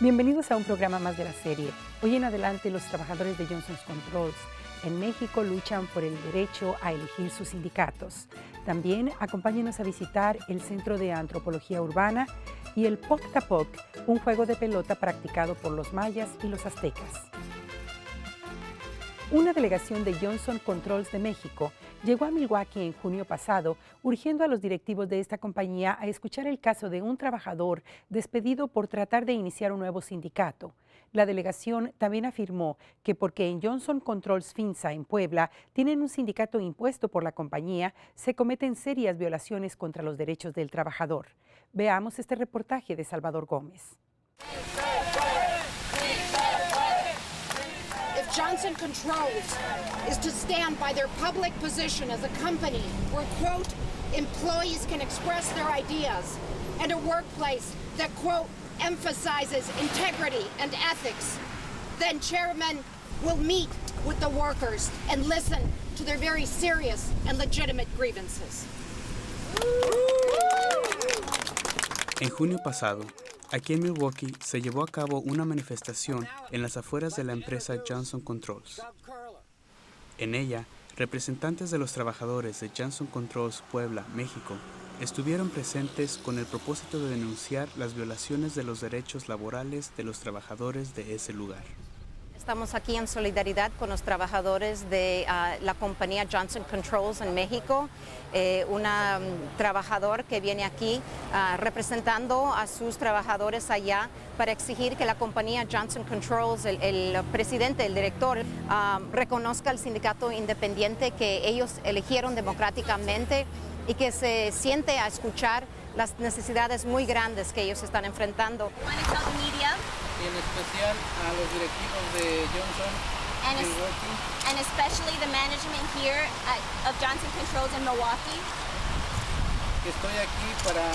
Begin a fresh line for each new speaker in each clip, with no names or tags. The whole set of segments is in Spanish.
Bienvenidos a un programa más de la serie. Hoy en adelante, los trabajadores de Johnson Controls en México luchan por el derecho a elegir sus sindicatos. También acompáñenos a visitar el Centro de Antropología Urbana y el Poctapoc, un juego de pelota practicado por los mayas y los aztecas. Una delegación de Johnson Controls de México llegó a Milwaukee en junio pasado, urgiendo a los directivos de esta compañía a escuchar el caso de un trabajador despedido por tratar de iniciar un nuevo sindicato. La delegación también afirmó que porque en Johnson Controls Finsa en Puebla tienen un sindicato impuesto por la compañía, se cometen serias violaciones contra los derechos del trabajador. Veamos este reportaje de Salvador Gómez.
Johnson Controls is to stand by their public position as a company where, quote, employees can express their ideas, and a workplace that, quote, emphasizes integrity and ethics, then chairman will meet with the workers and listen to their very serious and legitimate grievances.
En junio pasado, aquí en Milwaukee se llevó a cabo una manifestación en las afueras de la empresa Johnson Controls. En ella, representantes de los trabajadores de Johnson Controls Puebla, México, estuvieron presentes con el propósito de denunciar las violaciones de los derechos laborales de los trabajadores de ese lugar.
Estamos aquí en solidaridad con los trabajadores de la compañía Johnson Controls en México, un trabajador que viene aquí representando a sus trabajadores allá para exigir que la compañía Johnson Controls, el presidente, el director, reconozca el sindicato independiente que ellos eligieron democráticamente y que se siente a escuchar las necesidades muy grandes que ellos están enfrentando.
Y en especial a los directivos de Johnson
and especially the management here of Johnson Controls in Milwaukee.
Estoy aquí para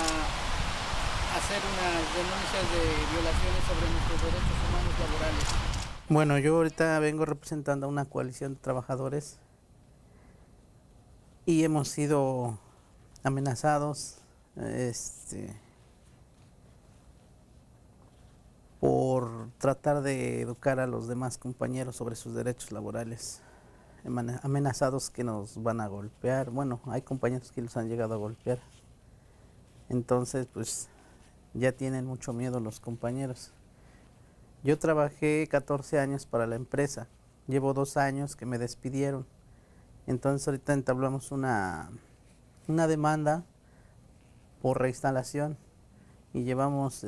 hacer unas denuncias de violaciones sobre nuestros derechos humanos laborales.
Bueno, yo ahorita vengo representando a una coalición de trabajadores y hemos sido amenazados por tratar de educar a los demás compañeros sobre sus derechos laborales, amenazados que nos van a golpear. Bueno, hay compañeros que los han llegado a golpear, entonces pues ya tienen mucho miedo los compañeros. Yo trabajé 14 años para la empresa, llevo 2 años que me despidieron, entonces ahorita entablamos una demanda por reinstalación y llevamos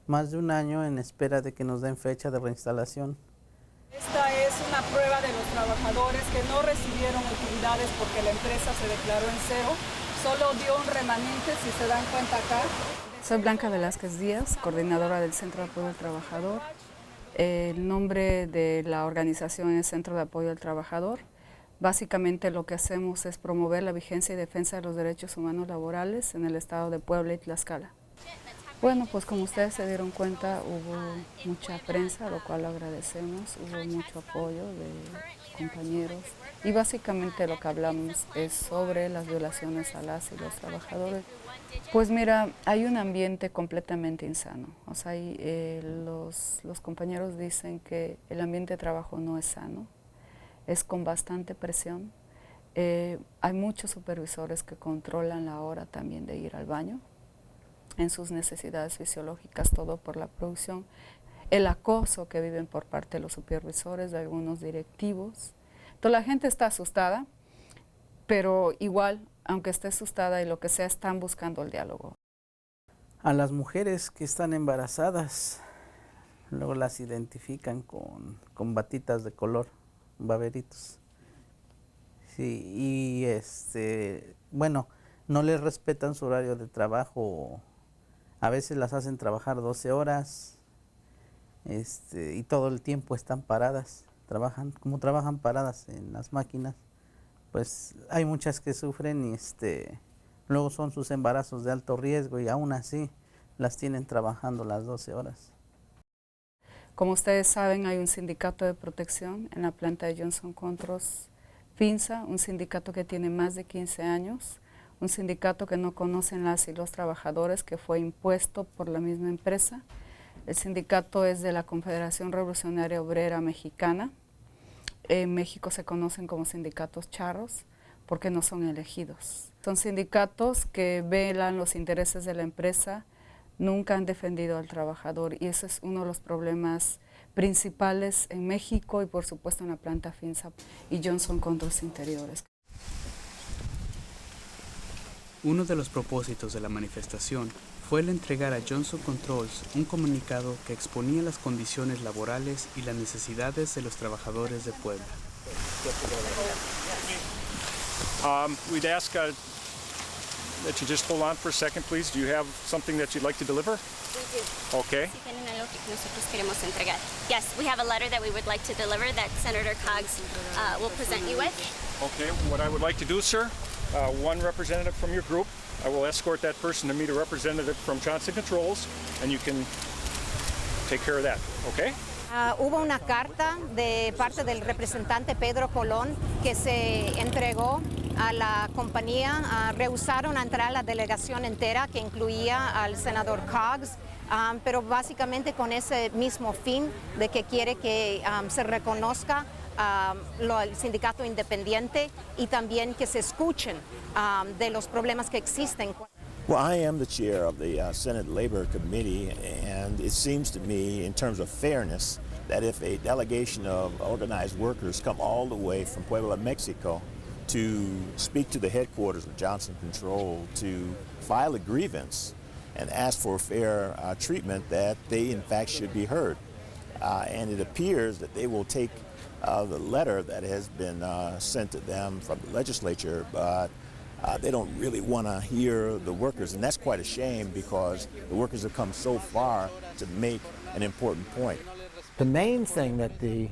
más de 1 año en espera de que nos den fecha de reinstalación.
Esta es una prueba de los trabajadores que no recibieron utilidades porque la empresa se declaró en cero, solo dio un remanente, si se dan cuenta acá.
Soy Blanca Velázquez Díaz, coordinadora del Centro de Apoyo al Trabajador. El nombre de la organización es Centro de Apoyo al Trabajador. Básicamente lo que hacemos es promover la vigencia y defensa de los derechos humanos laborales en el estado de Puebla y Tlaxcala. Bueno, pues como ustedes se dieron cuenta, hubo mucha prensa, lo cual agradecemos, hubo mucho apoyo de compañeros y básicamente lo que hablamos es sobre las violaciones a las y los trabajadores. Pues mira, hay un ambiente completamente insano, o sea, los compañeros dicen que el ambiente de trabajo no es sano, es con bastante presión, hay muchos supervisores que controlan la hora también de ir al baño, en sus necesidades fisiológicas, todo por la producción, el acoso que viven por parte de los supervisores, de algunos directivos. Entonces la gente está asustada, pero igual, aunque esté asustada y lo que sea, están buscando el diálogo.
A las mujeres que están embarazadas, luego las identifican con batitas de color, baberitos. Sí, y bueno, no les respetan su horario de trabajo. A veces las hacen trabajar 12 horas y todo el tiempo están paradas, como trabajan paradas en las máquinas, pues hay muchas que sufren y luego son sus embarazos de alto riesgo y aún así las tienen trabajando las 12 horas.
Como ustedes saben, hay un sindicato de protección en la planta de Johnson Controls Finsa, un sindicato que tiene más de 15 años, un sindicato que no conocen las y los trabajadores, que fue impuesto por la misma empresa. El sindicato es de la Confederación Revolucionaria Obrera Mexicana. En México se conocen como sindicatos charros porque no son elegidos. Son sindicatos que velan los intereses de la empresa, nunca han defendido al trabajador y ese es uno de los problemas principales en México y por supuesto en la planta FINSA y Johnson Controls Interiores.
Uno de los propósitos de la manifestación fue el entregar a Johnson Controls un comunicado que exponía las condiciones laborales y las necesidades de los trabajadores de Puebla.
We'd ask that you just hold on for a second, please. Do you have something that you'd like to deliver?
We do.
Okay.
Si tienen algo que nosotros queremos entregar. Yes, we have a letter that we would like to deliver that Senator Coggs will present you with.
Okay, what I would like to do, sir, one representative from your group, I will escort that person to meet a representative from Johnson Controls, and you can take care of that, okay?
Hubo una carta de parte del representante Pedro Colón que se entregó a la compañía. Rehusaron entrar a la delegación entera que incluía al senador Coggs, pero básicamente con ese mismo fin de que quiere que se reconozca el sindicato independiente y también que se escuchen de los problemas que existen.
Well, I am the chair of the Senate Labor Committee, and it seems to me, in terms of fairness, that if a delegation of organized workers come all the way from Puebla, Mexico, to speak to the headquarters of Johnson Control to file a grievance and ask for fair treatment, that they in fact should be heard. And it appears that they will take the letter that has been sent to them from the legislature, but they don't really want to hear the workers, and that's quite a shame because the workers have come so far to make an important point.
The main thing that the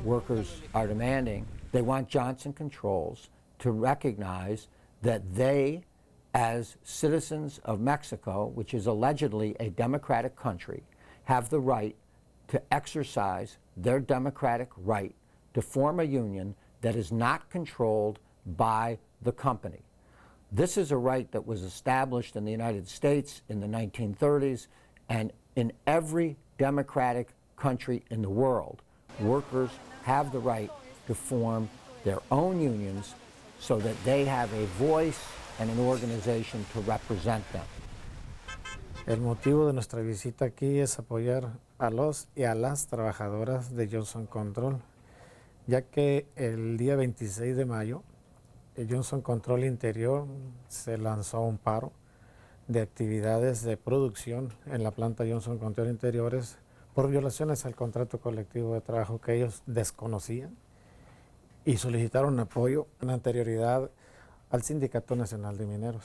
workers are demanding, they want Johnson Controls to recognize that they, as citizens of Mexico, which is allegedly a democratic country, have the right to exercise their democratic right to form a union that is not controlled by the company. This is a right that was established in the United States in the 1930s, and in every democratic country in the world, workers have the right to form their own unions so that they have a voice and an organization to represent them.
El motivo de nuestra visita aquí es apoyar a los y a las trabajadoras de Johnson Control, ya que el día 26 de mayo Johnson Control Interior se lanzó un paro de actividades de producción en la planta Johnson Control Interiores por violaciones al contrato colectivo de trabajo que ellos desconocían y solicitaron apoyo en anterioridad al Sindicato Nacional de Mineros.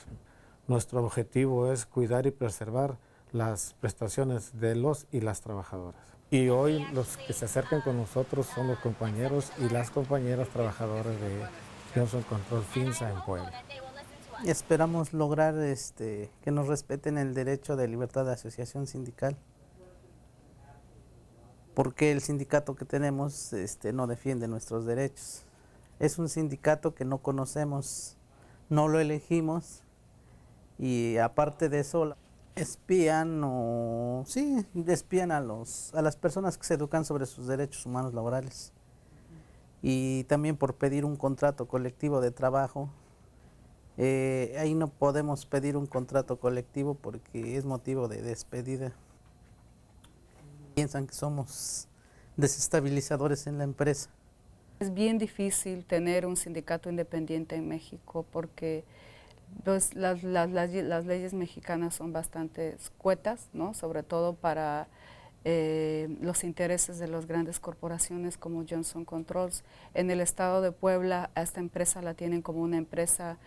Nuestro objetivo es cuidar y preservar las prestaciones de los y las trabajadoras. Y hoy los que se acercan con nosotros son los compañeros y las compañeras trabajadoras de Johnson Control FINSA en Puebla.
Esperamos lograr que nos respeten el derecho de libertad de asociación sindical, porque el sindicato que tenemos no defiende nuestros derechos. Es un sindicato que no conocemos, no lo elegimos, y aparte de eso espían a las personas que se educan sobre sus derechos humanos laborales. Y también por pedir un contrato colectivo de trabajo. Ahí no podemos pedir un contrato colectivo porque es motivo de despedida. Piensan que somos desestabilizadores en la empresa.
Es bien difícil tener un sindicato independiente en México porque las leyes mexicanas son bastante escuetas, ¿no? Sobre todo para los intereses de las grandes corporaciones como Johnson Controls. En el estado de Puebla a esta empresa la tienen como una empresa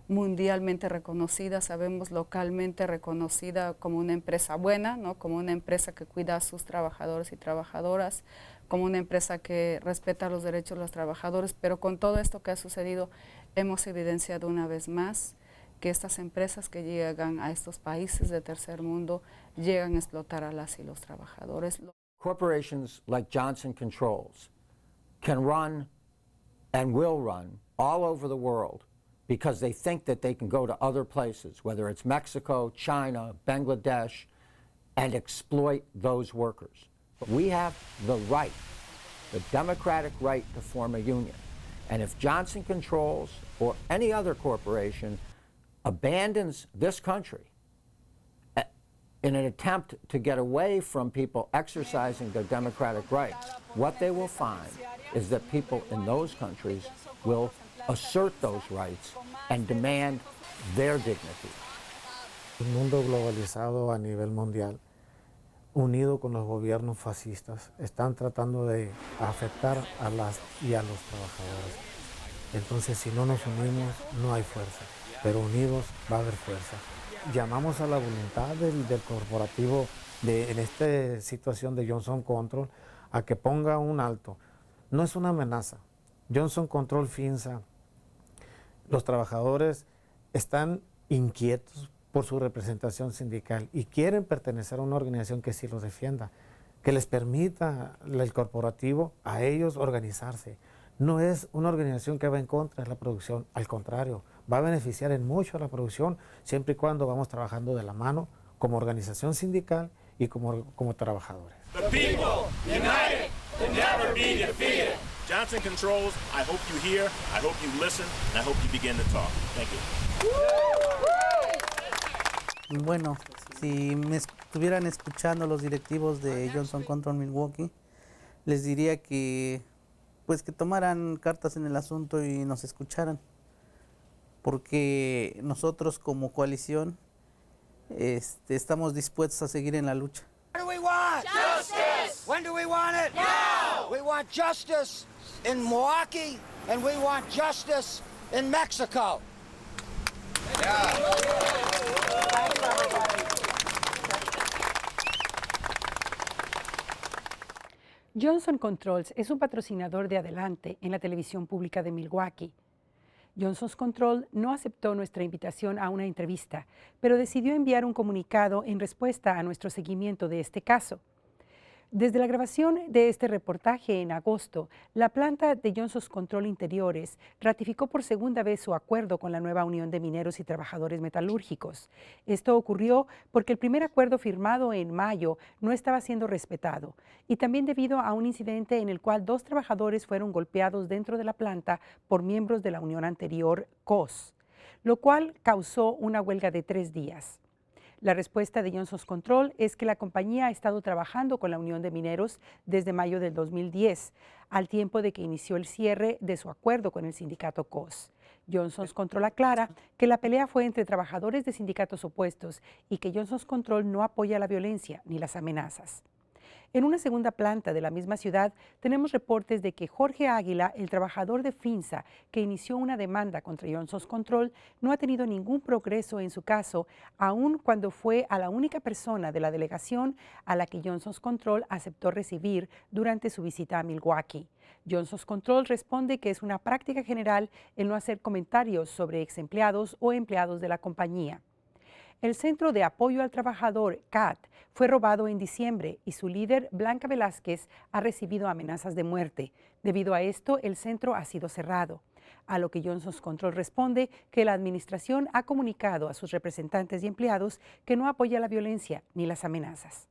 mundialmente reconocida, sabemos localmente reconocida como una empresa buena, ¿no? Como una empresa que cuida a sus trabajadores y trabajadoras, como una empresa que respeta los derechos de los trabajadores, pero con todo esto que ha sucedido hemos evidenciado una vez más que estas empresas que llegan a estos países de tercer mundo llegan a explotar a las y los trabajadores.
Corporations like Johnson Controls can run and will run all over the world because they think that they can go to other places, whether it's Mexico, China, Bangladesh, and exploit those workers. We have the right, the democratic right to form a union. And if Johnson Controls or any other corporation abandons this country in an attempt to get away from people exercising their democratic rights, what they will find is that people in those countries will assert those rights and demand their dignity.
El mundo globalizado a nivel mundial, unido con los gobiernos fascistas, están tratando de afectar a las y a los trabajadores. Entonces, si no nos unimos, no hay fuerza, pero unidos va a haber fuerza. Llamamos a la voluntad del corporativo en esta situación de Johnson Control a que ponga un alto. No es una amenaza. Johnson Control, FINSA, los trabajadores están inquietos por su representación sindical y quieren pertenecer a una organización que sí los defienda, que les permita el corporativo a ellos organizarse. No es una organización que va en contra de la producción, al contrario, va a beneficiar en mucho a la producción siempre y cuando vamos trabajando de la mano como organización sindical y como trabajadores.
The people united can never be defeated. Johnson Controls, I hope you hear, I hope you listen, and I hope you begin to talk. Thank you.
Bueno, si me estuvieran escuchando los directivos de Johnson Control Milwaukee, les diría que tomaran cartas en el asunto y nos escucharan, porque nosotros como coalición estamos dispuestos a seguir en la lucha.
What do we want?
Justice!
When do we want it?
Now!
We want justice in Milwaukee and we want justice in Mexico.
Johnson Controls es un patrocinador de Adelante en la televisión pública de Milwaukee. Johnson Control no aceptó nuestra invitación a una entrevista, pero decidió enviar un comunicado en respuesta a nuestro seguimiento de este caso. Desde la grabación de este reportaje en agosto, la planta de Johnson Control Interiores ratificó por segunda vez su acuerdo con la nueva Unión de Mineros y Trabajadores Metalúrgicos. Esto ocurrió porque el primer acuerdo firmado en mayo no estaba siendo respetado y también debido a un incidente en el cual 2 trabajadores fueron golpeados dentro de la planta por miembros de la unión anterior, COS, lo cual causó una huelga de 3 días. La respuesta de Johnson Control es que la compañía ha estado trabajando con la Unión de Mineros desde mayo del 2010, al tiempo de que inició el cierre de su acuerdo con el sindicato COS. Johnson Control aclara que la pelea fue entre trabajadores de sindicatos opuestos y que Johnson Control no apoya la violencia ni las amenazas. En una segunda planta de la misma ciudad tenemos reportes de que Jorge Águila, el trabajador de FINSA que inició una demanda contra Johnson Control, no ha tenido ningún progreso en su caso, aun cuando fue a la única persona de la delegación a la que Johnson Control aceptó recibir durante su visita a Milwaukee. Johnson Control responde que es una práctica general el no hacer comentarios sobre exempleados o empleados de la compañía. El Centro de Apoyo al Trabajador, CAT, fue robado en diciembre y su líder, Blanca Velázquez, ha recibido amenazas de muerte. Debido a esto, el centro ha sido cerrado. A lo que Johnson Control responde que la administración ha comunicado a sus representantes y empleados que no apoya la violencia ni las amenazas.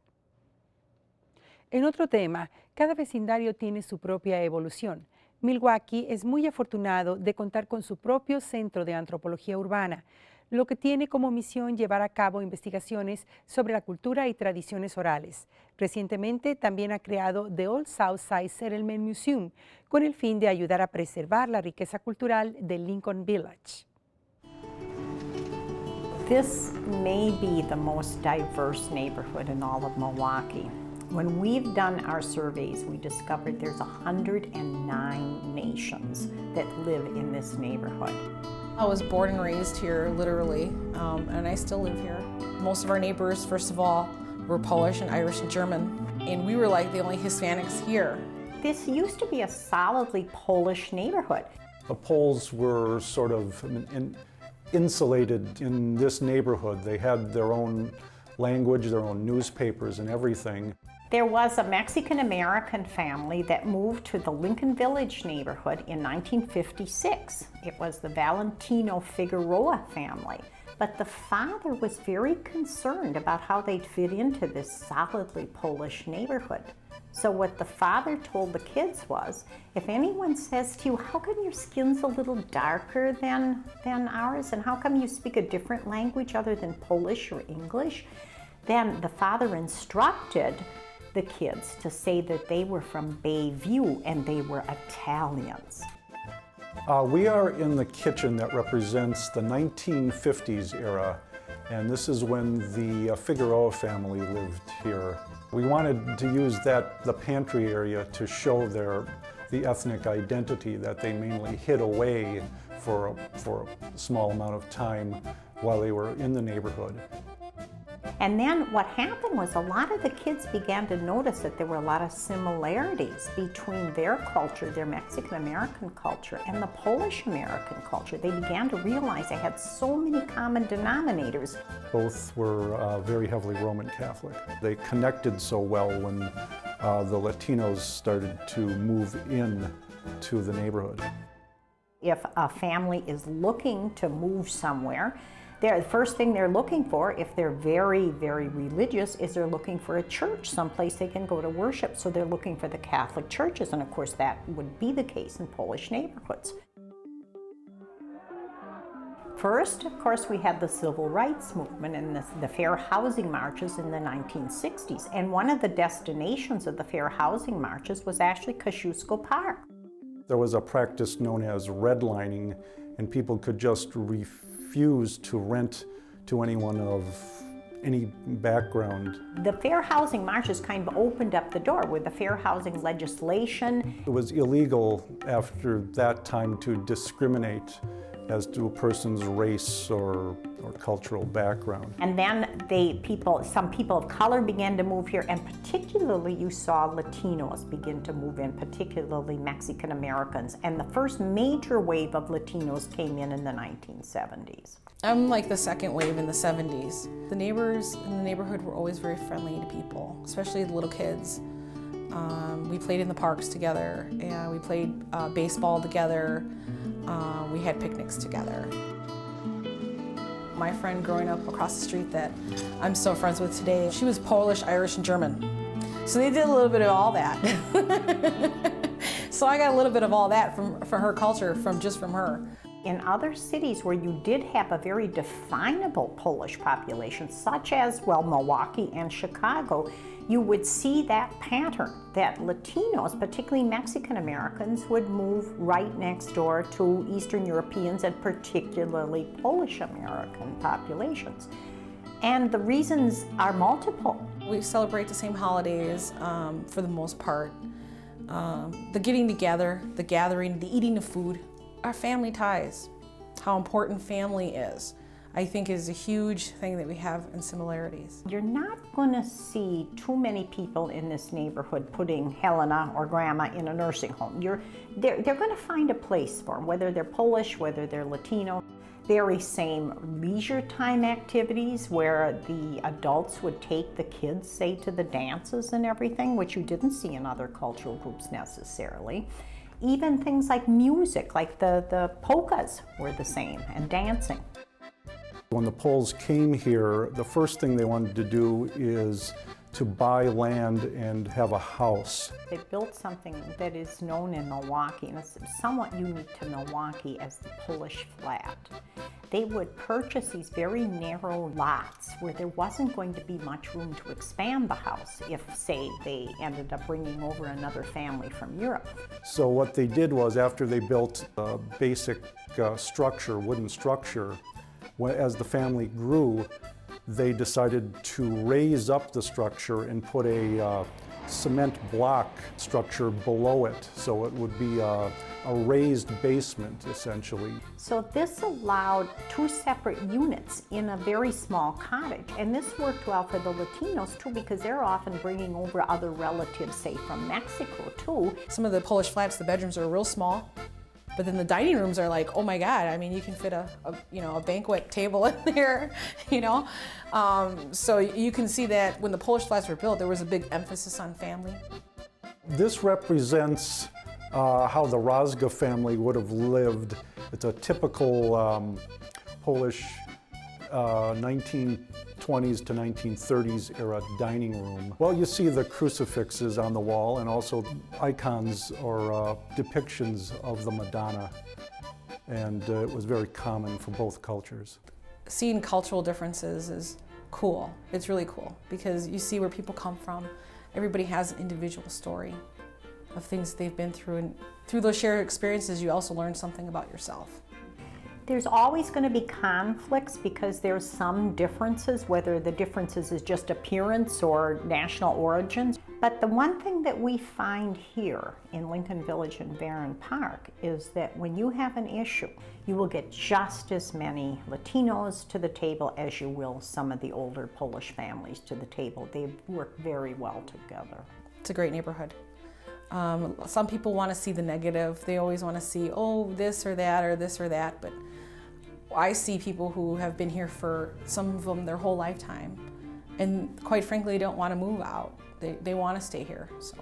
En otro tema, cada vecindario tiene su propia evolución. Milwaukee es muy afortunado de contar con su propio centro de antropología urbana, lo que tiene como misión llevar a cabo investigaciones sobre la cultura y tradiciones orales. Recientemente también ha creado The Old South Side Settlement Museum, con el fin de ayudar a preservar la riqueza cultural de Lincoln Village.
This may be the most diverse neighborhood in all of Milwaukee. When we've done our surveys, we discovered there's 109 nations that live in this neighborhood.
I was born and raised here, literally, and I still live here. Most of our neighbors, first of all, were Polish and Irish and German, and we were like the only Hispanics here.
This used to be a solidly Polish neighborhood.
The Poles were sort of insulated in this neighborhood. They had their own language, their own newspapers and everything.
There was a Mexican-American family that moved to the Lincoln Village neighborhood in 1956. It was the Valentino Figueroa family. But the father was very concerned about how they'd fit into this solidly Polish neighborhood. So what the father told the kids was, if anyone says to you, how come your skin's a little darker than ours, and how come you speak a different language other than Polish or English, then the father instructed the kids to say that they were from Bayview and they were Italians.
We are in the kitchen that represents the 1950s era, and this is when the Figueroa family lived here. We wanted to use the pantry area to show the ethnic identity that they mainly hid away for a small amount of time while they were in the neighborhood.
And then what happened was a lot of the kids began to notice that there were a lot of similarities between their culture, their Mexican-American culture, and the Polish-American culture. They began to realize they had so many common denominators.
Both were very heavily Roman Catholic. They connected so well when the Latinos started to move in to the neighborhood.
If a family is looking to move somewhere, the first thing they're looking for, if they're very, very religious, is they're looking for a church, someplace they can go to worship. So they're looking for the Catholic churches, and of course that would be the case in Polish neighborhoods. First, of course, we had the civil rights movement and the fair housing marches in the 1960s. And one of the destinations of the fair housing marches was actually Kosciuszko Park.
There was a practice known as redlining, and people could just refuse to rent to anyone of any background.
The fair housing marches kind of opened up the door with the fair housing legislation.
It was illegal after that time to discriminate as to a person's race or cultural background.
And then some people of color began to move here, and particularly you saw Latinos begin to move in, particularly Mexican Americans. And the first major wave of Latinos came in the 1970s.
I'm like the second wave in the 70s. The neighbors in the neighborhood were always very friendly to people, especially the little kids. We played in the parks together, and we played baseball together. We had picnics together. My friend growing up across the street that I'm still friends with today, she was Polish, Irish, and German. So they did a little bit of all that. So I got a little bit of all that from her culture, from her.
In other cities where you did have a very definable Polish population, such as, well, Milwaukee and Chicago, you would see that pattern, that Latinos, particularly Mexican Americans, would move right next door to Eastern Europeans and particularly Polish American populations. And the reasons are multiple.
We celebrate the same holidays for the most part. The getting together, the gathering, the eating of food, our family ties, how important family is, I think is a huge thing that we have in similarities.
You're not going to see too many people in this neighborhood putting Helena or Grandma in a nursing home. They're going to find a place for them, whether they're Polish, whether they're Latino. Very same leisure time activities where the adults would take the kids, say, to the dances and everything, which you didn't see in other cultural groups necessarily. Even things like music, like the polkas were the same, and dancing.
When the Poles came here, the first thing they wanted to do is to buy land and have a house.
They built something that is known in Milwaukee, and it's somewhat unique to Milwaukee, as the Polish flat. They would purchase these very narrow lots where there wasn't going to be much room to expand the house if, say, they ended up bringing over another family from Europe.
So what they did was, after they built a basic structure, wooden structure, as the family grew, they decided to raise up the structure and put a cement block structure below it, so it would be a raised basement, essentially.
So this allowed two separate units in a very small cottage, and this worked well for the Latinos too, because they're often bringing over other relatives, say from Mexico too.
Some of the Polish flats, the bedrooms are real small. But then the dining rooms are like, oh my God, I mean, you can fit a banquet table in there, So you can see that when the Polish flats were built, there was a big emphasis on family.
This represents how the Rozga family would have lived. It's a typical Polish 1920s to 1930s era dining room. Well, you see the crucifixes on the wall and also icons or depictions of the Madonna. And it was very common for both cultures.
Seeing cultural differences is cool. It's really cool because you see where people come from. Everybody has an individual story of things they've been through, and through those shared experiences you also learn something about yourself.
There's always going to be conflicts because there's some differences, whether the differences is just appearance or national origins. But the one thing that we find here in Lincoln Village and Barron Park is that when you have an issue, you will get just as many Latinos to the table as you will some of the older Polish families to the table. They work very well together.
It's a great neighborhood. Some people want to see the negative. They always want to see, oh, this or that or this or that. But I see people who have been here for, some of them, their whole lifetime. And quite frankly, don't want to move out. They want to stay here. So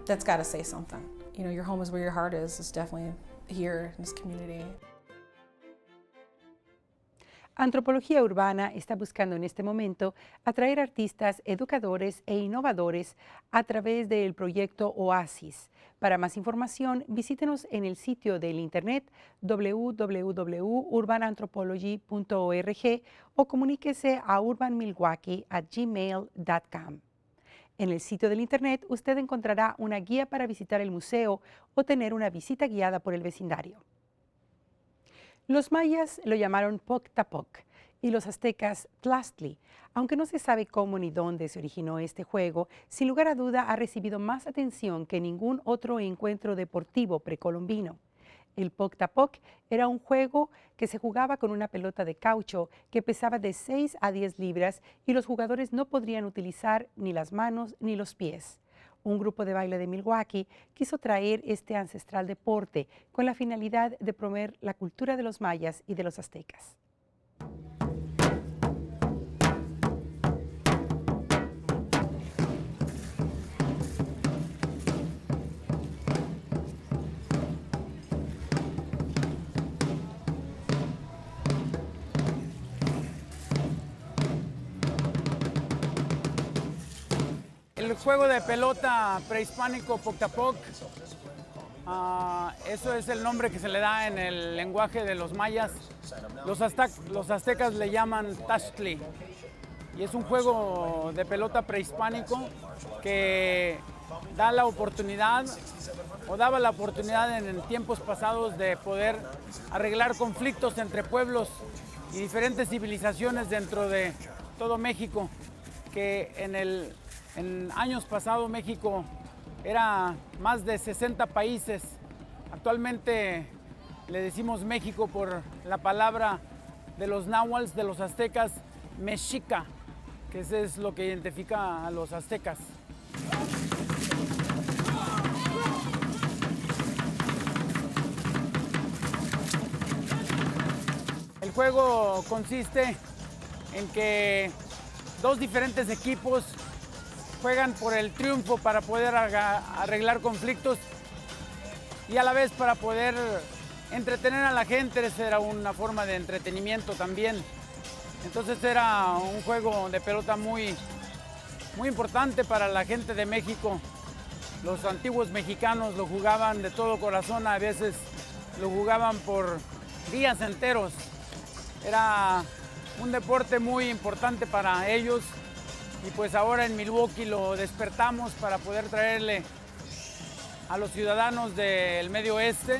that's got to say something. You know, your home is where your heart is. It's definitely here in this community.
Antropología Urbana está buscando en este momento atraer artistas, educadores e innovadores a través del proyecto Oasis. Para más información, visítenos en el sitio del internet www.urbananthropology.org o comuníquese a urbanmilwaukee@gmail.com. En el sitio del internet usted encontrará una guía para visitar el museo o tener una visita guiada por el vecindario. Los mayas lo llamaron Poctapoc y los aztecas Tlachtli. Aunque no se sabe cómo ni dónde se originó este juego, sin lugar a duda ha recibido más atención que ningún otro encuentro deportivo precolombino. El Poctapoc era un juego que se jugaba con una pelota de caucho que pesaba de 6 a 10 libras y los jugadores no podrían utilizar ni las manos ni los pies. Un grupo de baile de Milwaukee quiso traer este ancestral deporte con la finalidad de promover la cultura de los mayas y de los aztecas.
El juego de pelota prehispánico Poctapoc, eso es el nombre que se le da en el lenguaje de los mayas. Los aztecas le llaman Tlachtli y es un juego de pelota prehispánico que da la oportunidad o daba la oportunidad en tiempos pasados de poder arreglar conflictos entre pueblos y diferentes civilizaciones dentro de todo México, que en años pasados México era más de 60 países. Actualmente le decimos México por la palabra de los náhuatl, de los aztecas, mexica, que eso es lo que identifica a los aztecas. El juego consiste en que dos diferentes equipos juegan por el triunfo para poder arreglar conflictos y a la vez para poder entretener a la gente. Esa era una forma de entretenimiento también. Entonces era un juego de pelota muy importante para la gente de México. Los antiguos mexicanos lo jugaban de todo corazón, a veces lo jugaban por días enteros. Era un deporte muy importante para ellos. Y pues ahora en Milwaukee lo despertamos para poder traerle a los ciudadanos del Medio Oeste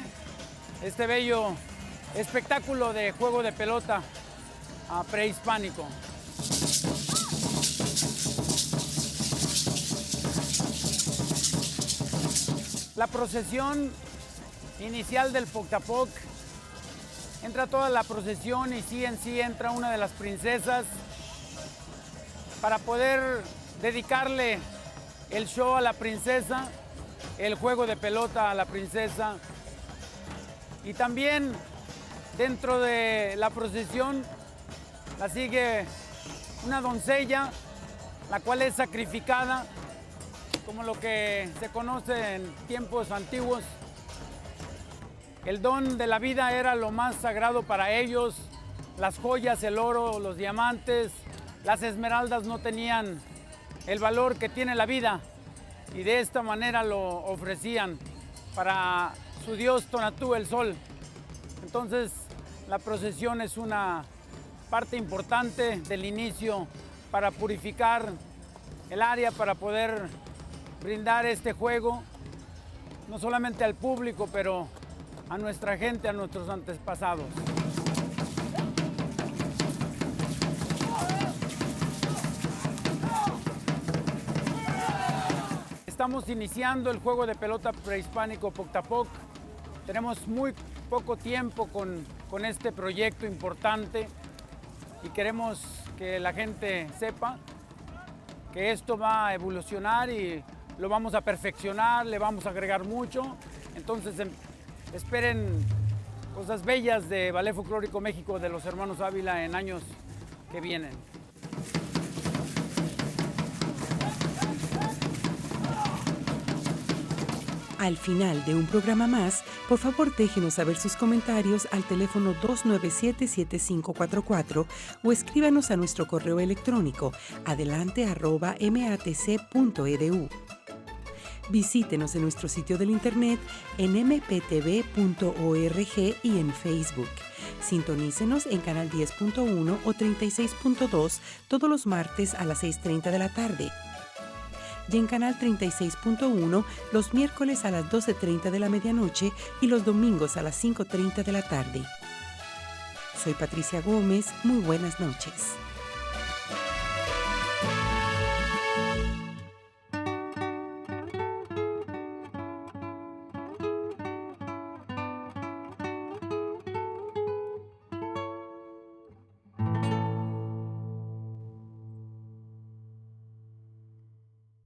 este bello espectáculo de juego de pelota prehispánico. La procesión inicial del Poctapoc, entra toda la procesión y en sí entra una de las princesas para poder dedicarle el show a la princesa, el juego de pelota a la princesa. Y también dentro de la procesión la sigue una doncella, la cual es sacrificada, como lo que se conoce en tiempos antiguos. El don de la vida era lo más sagrado para ellos las joyas, el oro, los diamantes, las esmeraldas no tenían el valor que tiene la vida y de esta manera lo ofrecían para su dios Tonatú, el sol. Entonces la procesión es una parte importante del inicio para purificar el área, para poder brindar este juego no solamente al público, pero a nuestra gente, a nuestros antepasados. Estamos iniciando el juego de pelota prehispánico Poctapoc. Tenemos muy poco tiempo con este proyecto importante y queremos que la gente sepa que esto va a evolucionar y lo vamos a perfeccionar, le vamos a agregar mucho. Entonces esperen cosas bellas de Ballet Folclórico México de los hermanos Ávila en años que vienen.
Al final de un programa más, por favor déjenos saber sus comentarios al teléfono 297-7544 o escríbanos a nuestro correo electrónico adelante@matc.edu. Visítenos en nuestro sitio del internet en mptv.org y en Facebook. Sintonícenos en canal 10.1 o 36.2 todos los martes a las 6:30 de la tarde. Y en canal 36.1 los miércoles a las 12:30 de la medianoche y los domingos a las 5:30 de la tarde. Soy Patricia Gómez, muy buenas noches.